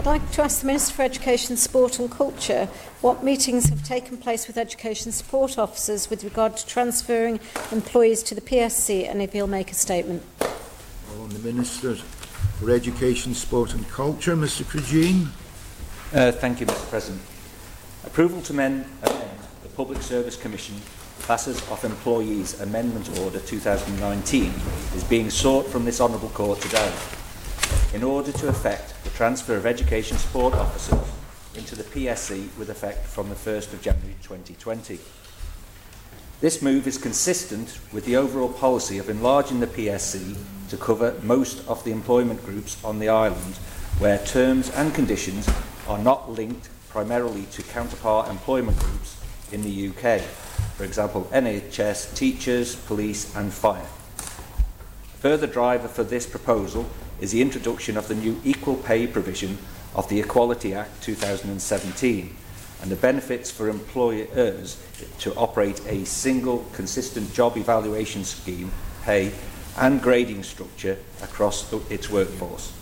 I'd like to ask the Minister for Education, Sport and Culture what meetings have taken place with education support officers with regard to transferring employees to the PSC, and if he'll make a statement. Well, the Minister for Education, Sport and Culture, Mr Crageen. Thank you, Mr President. Approval to amend the Public Service Commission Classes of Employees Amendment Order 2019 is being sought from this Honourable Court today in order to effect the transfer of education support officers into the PSC with effect from the 1st of January 2020. This move is consistent with the overall policy of enlarging the PSC to cover most of the employment groups on the island where terms and conditions are not linked primarily to counterpart employment groups in the UK, for example NHS, teachers, police and fire. A further driver for this proposal is the introduction of the new equal pay provision of the Equality Act 2017 and the benefits for employers to operate a single consistent job evaluation scheme, pay and grading structure across its workforce.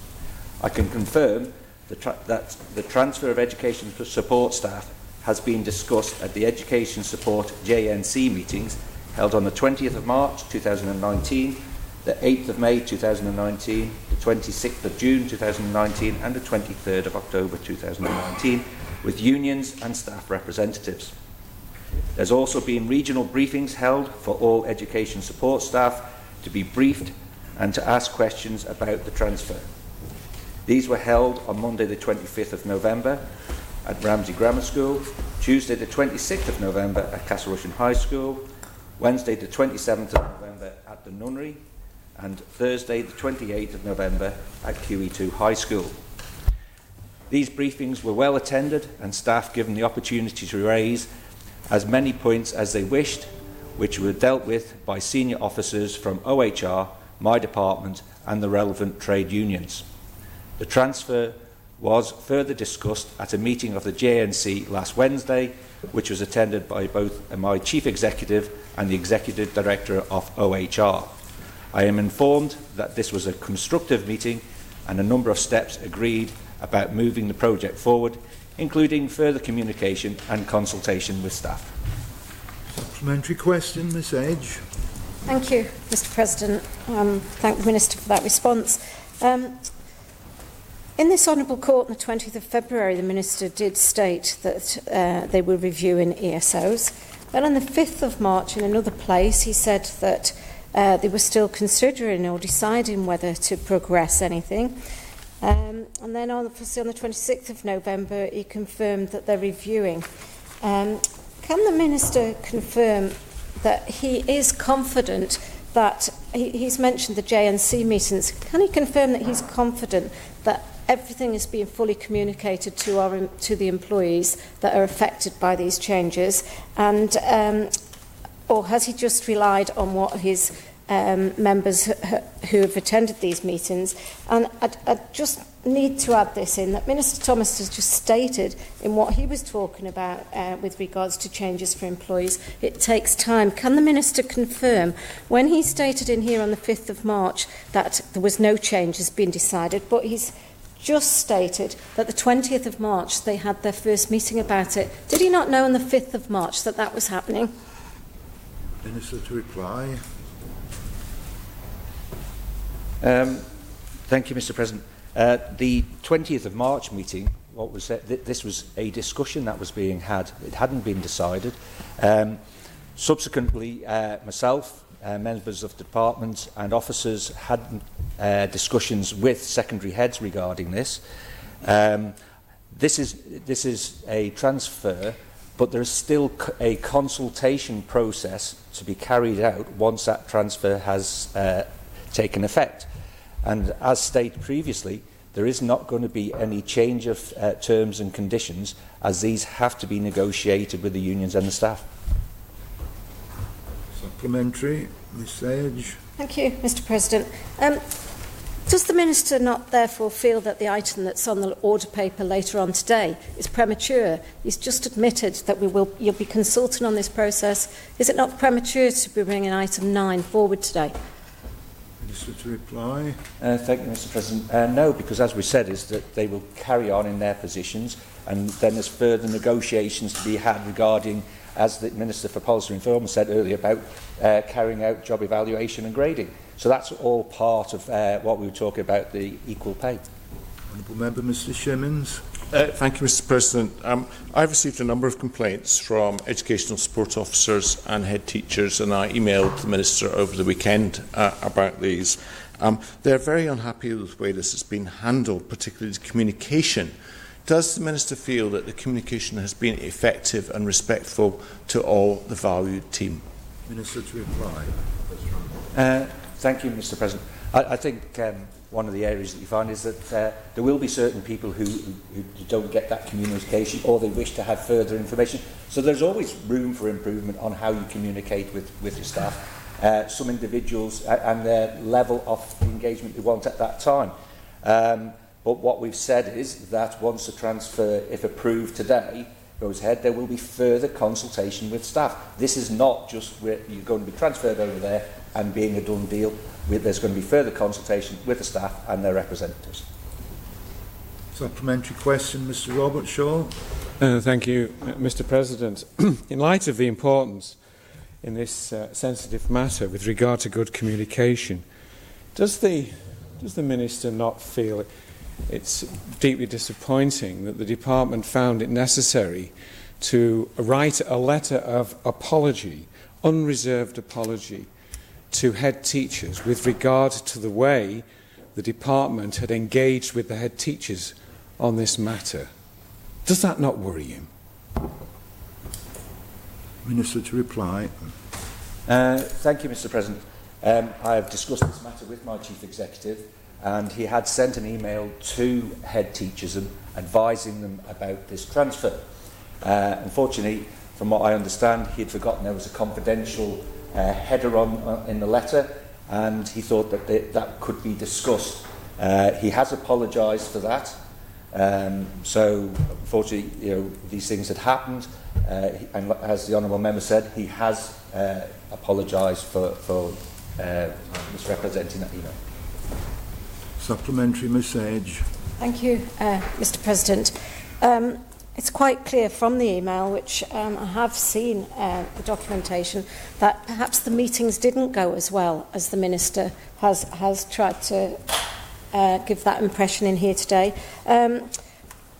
I can confirm that the transfer of education support staff has been discussed at the Education Support JNC meetings held on the 20th of March 2019, the 8th of May 2019, the 26th of June 2019 and the 23rd of October 2019 with unions and staff representatives. There's also been regional briefings held for all education support staff to be briefed and to ask questions about the transfer. These were held on Monday the 25th of November at Ramsey Grammar School, Tuesday the 26th of November at Castle Rushen High School, Wednesday the 27th of November at the Nunnery, and Thursday the 28th of November at QE2 High School. These briefings were well attended and staff given the opportunity to raise as many points as they wished, which were dealt with by senior officers from OHR, my department and the relevant trade unions. The transfer was further discussed at a meeting of the JNC last Wednesday, which was attended by both my Chief Executive and the Executive Director of OHR. I am informed that this was a constructive meeting and a number of steps agreed about moving the project forward, including further communication and consultation with staff. Supplementary question, Ms Edge. Thank you, Mr President. Thank the Minister for that response. In this Honourable Court on the 20th of February, the Minister did state that they were reviewing ESOs. Then on the 5th of March, in another place, he said that they were still considering or deciding whether to progress anything. And then obviously on the 26th of November, he confirmed that they're reviewing. Can the Minister confirm that he is confident that, he's mentioned the JNC meetings, can he confirm that he's confident that everything is being fully communicated to the employees that are affected by these changes, and or has he just relied on what his members who have attended these meetings? And I just need to add this in, that Minister Thomas has just stated in what he was talking about with regards to changes for employees, it takes time. Can the Minister confirm, when he stated in here on the 5th of March that there was no changes being decided, but he's just stated that the 20th of March they had their first meeting about it, did he not know on the 5th of March that that was happening? Minister to reply. Thank you, Mr President. The 20th of March meeting, what was this was a discussion that was being had. It hadn't been decided. Subsequently, myself, members of the department and officers had discussions with secondary heads regarding this. This is a transfer, but there is still a consultation process to be carried out once that transfer has taken effect. And as stated previously, there is not going to be any change of terms and conditions, as these have to be negotiated with the unions and the staff. Supplementary, Ms Edge. Thank you, Mr President. Does the Minister not therefore feel that the item that's on the order paper later on today is premature? He's just admitted that you'll be consulting on this process. Is it not premature to be bringing item 9 forward today? Minister to reply. Thank you, Mr. President. No, because as we said, is that they will carry on in their positions, and then there's further negotiations to be had regarding, as the Minister for Policy and Reform said earlier, about carrying out job evaluation and grading. So that's all part of what we were talking about, the equal pay. Honourable Member Mr Shimmons. Thank you, Mr. President. I've received a number of complaints from educational support officers and head teachers, and I emailed the Minister over the weekend about these. They're very unhappy with the way this has been handled, particularly the communication. Does the Minister feel that the communication has been effective and respectful to all the valued team? Minister to reply. Thank you, Mr. President. I think one of the areas that you find is that there will be certain people who don't get that communication, or they wish to have further information. So there's always room for improvement on how you communicate with your staff. Some individuals and their level of engagement they want at that time. But what we've said is that once the transfer, if approved today, goes ahead, there will be further consultation with staff. This is not just where you're going to be transferred over there and being a done deal. There's going to be further consultation with the staff and their representatives. Supplementary question, Mr Robert Shaw. Thank you, Mr President. In light of the importance in this sensitive matter with regard to good communication, does the Minister not feel it's deeply disappointing that the Department found it necessary to write a letter of apology, unreserved apology, to head teachers with regard to the way the Department had engaged with the head teachers on this matter? Does that not worry him? Minister to reply. Thank you, Mr President. I have discussed this matter with my Chief Executive, and he had sent an email to head teachers and advising them about this transfer. Unfortunately, from what I understand, he had forgotten there was a confidential header on in the letter, and he thought that that could be discussed. He has apologised for that. So, unfortunately, these things had happened, and as the Honourable Member said, he has apologised for misrepresenting that email. Supplementary, Ms Edge. Thank you, Mr President. It's quite clear from the email, which I have seen the documentation, that perhaps the meetings didn't go as well as the Minister has tried to give that impression in here today.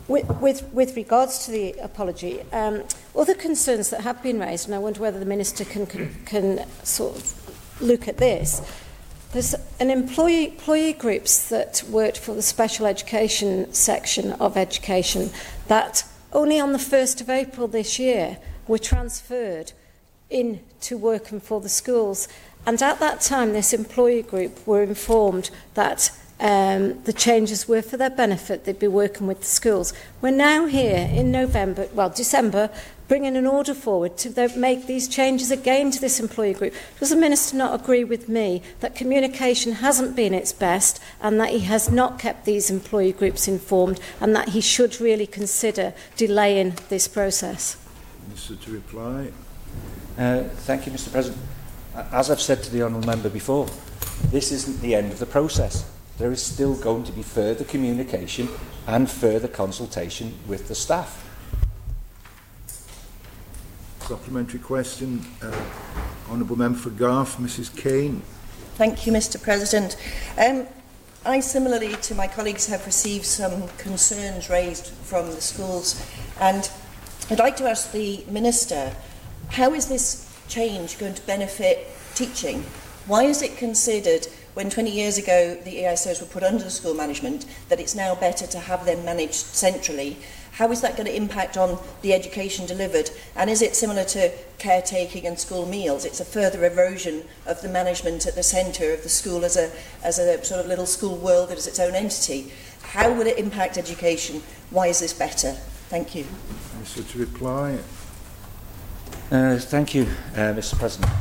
With regards to the apology, other concerns that have been raised, and I wonder whether the Minister can sort of look at this. There's an employee groups that worked for the special education section of education that only on the 1st of April this year were transferred into working for the schools. And at that time, this employee group were informed that the changes were for their benefit. They'd be working with the schools. We're now here in December, bringing an order forward to make these changes again to this employee group. Does the Minister not agree with me that communication hasn't been its best, and that he has not kept these employee groups informed, and that he should really consider delaying this process? Minister to reply. Thank you, Mr President. As I've said to the Honourable Member before, this isn't the end of the process. There is still going to be further communication and further consultation with the staff. Supplementary question, Honourable Member for Garth, Mrs Kane. Thank you, Mr President. I, similarly to my colleagues, have received some concerns raised from the schools, and I'd like to ask the Minister, how is this change going to benefit teaching? Why is it considered, when 20 years ago the ESOs were put under the school management, that it's now better to have them managed centrally? How is that going to impact on the education delivered? And is it similar to caretaking and school meals? It's a further erosion of the management at the centre of the school as a sort of little school world that is its own entity. How will it impact education? Why is this better? Thank you. Minister to reply. Thank you, Mr President.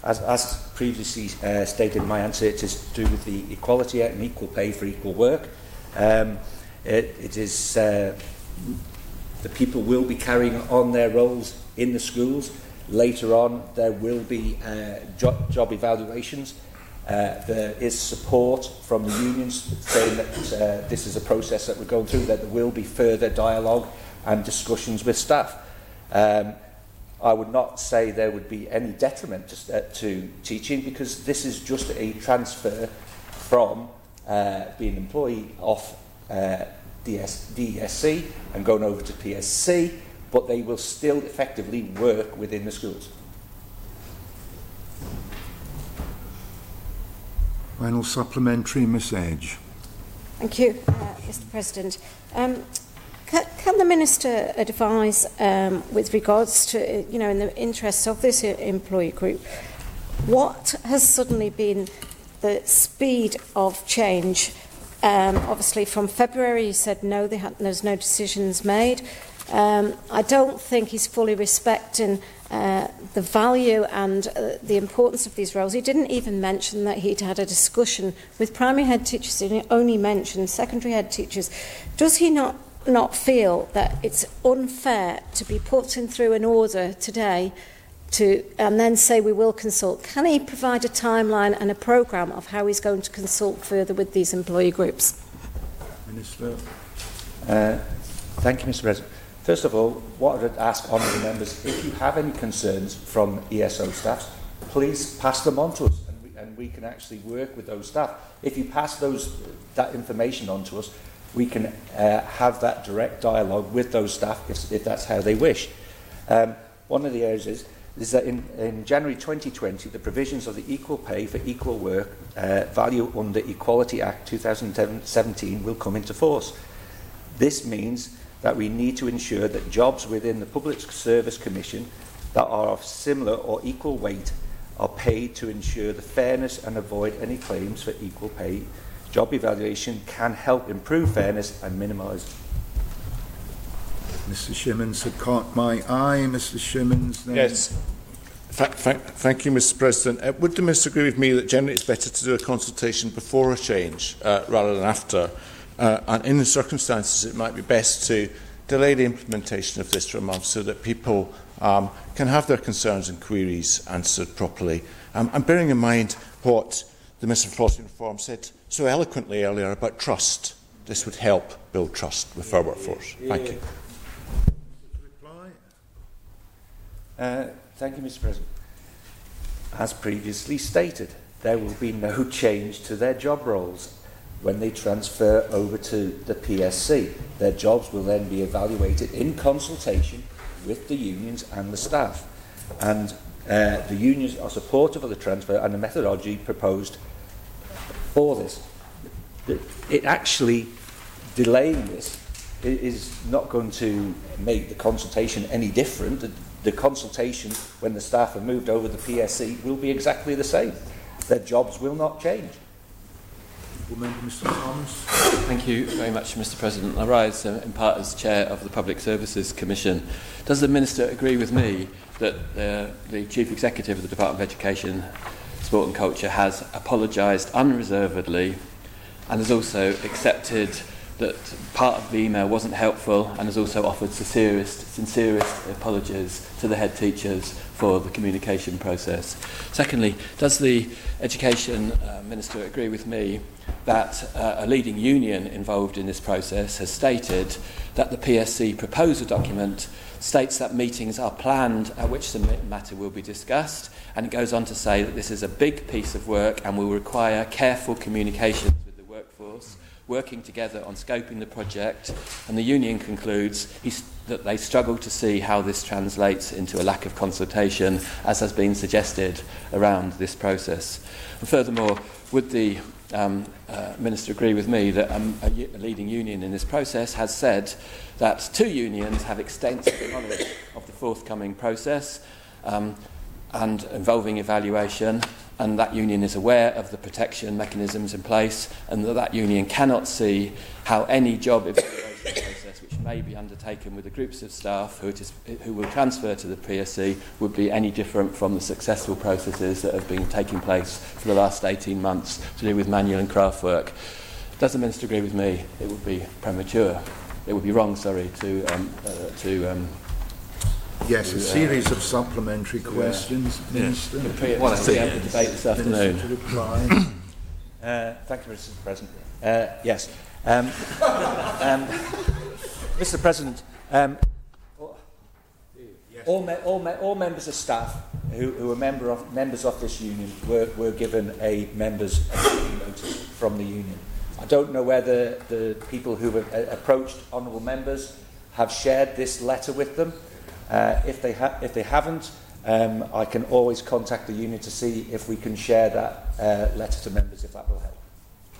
As previously stated in my answer, it is to do with the equality and equal pay for equal work. It is the people will be carrying on their roles in the schools. Later on, there will be job evaluations. There is support from the unions saying that this is a process that we're going through, that there will be further dialogue and discussions with staff. I would not say there would be any detriment to teaching, because this is just a transfer from being an employee of DSC and going over to PSC, but they will still effectively work within the schools. Final supplementary, Miss Edge. Thank you, Mr. President. Can the Minister advise, with regards to, in the interests of this employee group, what has suddenly been the speed of change? Obviously, from February, he said no, there's no decisions made. I don't think he's fully respecting the value and the importance of these roles. He didn't even mention that he'd had a discussion with primary head teachers. He only mentioned secondary head teachers. Does he not feel that it's unfair to be putting through an order today and then say we will consult? Can he provide a timeline and a programme of how he's going to consult further with these employee groups? Minister. Thank you, Mr. President. First of all, what I would ask honourable members, if you have any concerns from ESO staff, please pass them on to us, and we can actually work with those staff. If you pass that information on to us, we can have that direct dialogue with those staff if that's how they wish. One of the areas is that in January 2020, the provisions of the Equal Pay for Equal Work value under Equality Act 2017 will come into force. This means that we need to ensure that jobs within the Public Service Commission that are of similar or equal weight are paid to ensure the fairness and avoid any claims for equal pay. Job evaluation can help improve fairness and minimise. Mr. Shimmons had caught my eye. Mr. Shimmons, then. Yes. Thank you, Mr. President. Would the Minister agree with me that generally it's better to do a consultation before a change rather than after? And in the circumstances, it might be best to delay the implementation of this for a month so that people can have their concerns and queries answered properly. And bearing in mind what the Minister for Policy and Reform said so eloquently earlier about trust, this would help build trust with our workforce. Thank you. Thank you, Mr. President. As previously stated, there will be no change to their job roles when they transfer over to the PSC. Their jobs will then be evaluated in consultation with the unions and the staff. And the unions are supportive of the transfer and the methodology proposed for this. It actually, delaying this is not going to make the consultation any different. The consultation when the staff are moved over to the PSC will be exactly the same. Their jobs will not change. Mr. Thomas. Thank you very much, Mr. President. I rise in part as Chair of the Public Services Commission. Does the Minister agree with me that the Chief Executive of the Department of Education, Sport and Culture has apologised unreservedly and has also accepted that part of the email wasn't helpful and has also offered sincerest apologies to the head teachers for the communication process? Secondly, does the Education Minister agree with me that a leading union involved in this process has stated that the PSC proposal document states that meetings are planned at which the matter will be discussed, and it goes on to say that this is a big piece of work and will require careful communications with the workforce, working together on scoping the project, and the union concludes that they struggle to see how this translates into a lack of consultation, as has been suggested around this process. And furthermore, would the Minister agree with me that a leading union in this process has said that two unions have extensive knowledge of the forthcoming process and involving evaluation, and that union is aware of the protection mechanisms in place, and that union cannot see how any job evaluation process which may be undertaken with the groups of staff who will transfer to the PSC would be any different from the successful processes that have been taking place for the last 18 months to do with manual and craft work. Does the Minister agree with me? It would be premature. It would be wrong, sorry, to Yes, a series of supplementary questions, Minister. Well, I think we have the debate this afternoon. Minister to reply. Thank you, Mr. President. Yes. Mr. President, all members of staff who are members of this union were given a members' notice from the union. I don't know whether the people who have approached honourable members have shared this letter with them. If they haven't, I can always contact the union to see if we can share that letter to members, if that will help.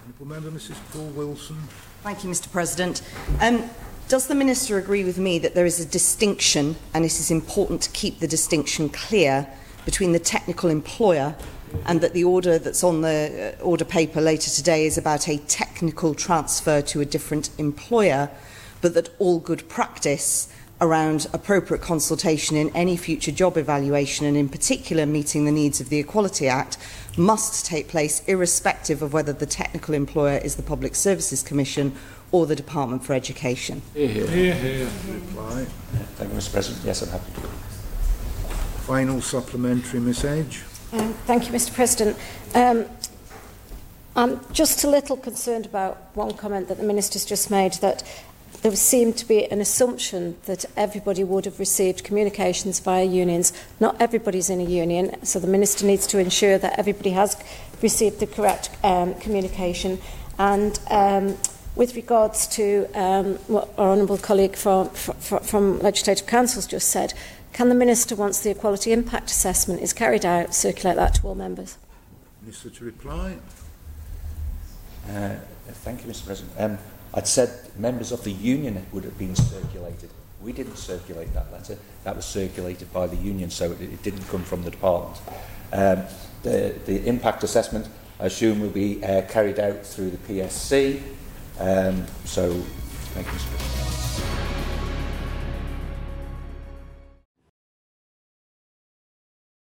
Honourable Member Mrs Paul Wilson. Thank you, Mr. President. Does the Minister agree with me that there is a distinction, and it is important to keep the distinction clear, between the technical employer and that the order that's on the order paper later today is about a technical transfer to a different employer, but that all good practice around appropriate consultation in any future job evaluation, and in particular meeting the needs of the Equality Act, must take place irrespective of whether the technical employer is the Public Services Commission or the Department for Education? Reply. Thank you, Mr. President. Yes, I'm happy to. Final supplementary, Miss Edge. Thank you, Mr. President. I'm just a little concerned about one comment that the Minister's just made, that there seemed to be an assumption that everybody would have received communications via unions. Not everybody's in a union, so the Minister needs to ensure that everybody has received the correct communication. And with regards to what our honourable colleague from Legislative Council's just said, can the Minister, once the Equality Impact Assessment is carried out, circulate that to all members? Minister to reply. Thank you, Mr. President. I'd said members of the union would have been circulated. We didn't circulate that letter. That was circulated by the union, so it didn't come from the department. The impact assessment, I assume, will be carried out through the PSC. So, thank you, Mr. President.